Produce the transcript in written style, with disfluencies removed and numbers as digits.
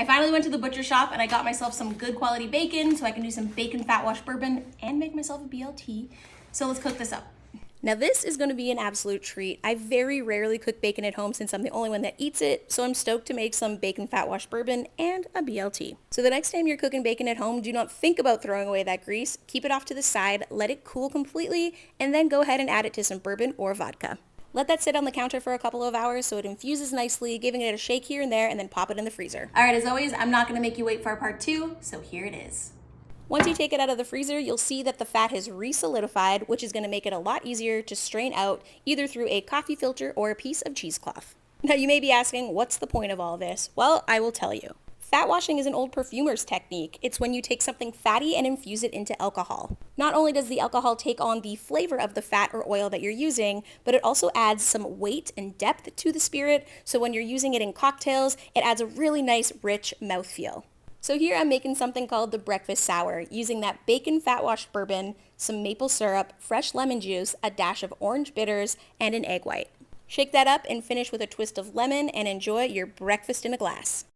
I finally went to the butcher shop and I got myself some good quality bacon so I can do some bacon fat wash bourbon and make myself a BLT. So let's cook this up. Now this is going to be an absolute treat. I very rarely cook bacon at home since I'm the only one that eats it, so I'm stoked to make some bacon fat wash bourbon and a BLT. So the next time you're cooking bacon at home, do not think about throwing away that grease. Keep it off to the side, let it cool completely, and then go ahead and add it to some bourbon or vodka. Let that sit on the counter for a couple of hours so it infuses nicely, giving it a shake here and there, and then pop it in the freezer. All right, as always, I'm not gonna make you wait for our part 2, so here it is. Once you take it out of the freezer, you'll see that the fat has re-solidified, which is gonna make it a lot easier to strain out, either through a coffee filter or a piece of cheesecloth. Now you may be asking, what's the point of all this? Well, I will tell you. Fat washing is an old perfumer's technique. It's when you take something fatty and infuse it into alcohol. Not only does the alcohol take on the flavor of the fat or oil that you're using, but it also adds some weight and depth to the spirit, so when you're using it in cocktails, it adds a really nice, rich mouthfeel. So here I'm making something called the breakfast sour, using that bacon fat washed bourbon, some maple syrup, fresh lemon juice, a dash of orange bitters, and an egg white. Shake that up and finish with a twist of lemon and enjoy your breakfast in a glass.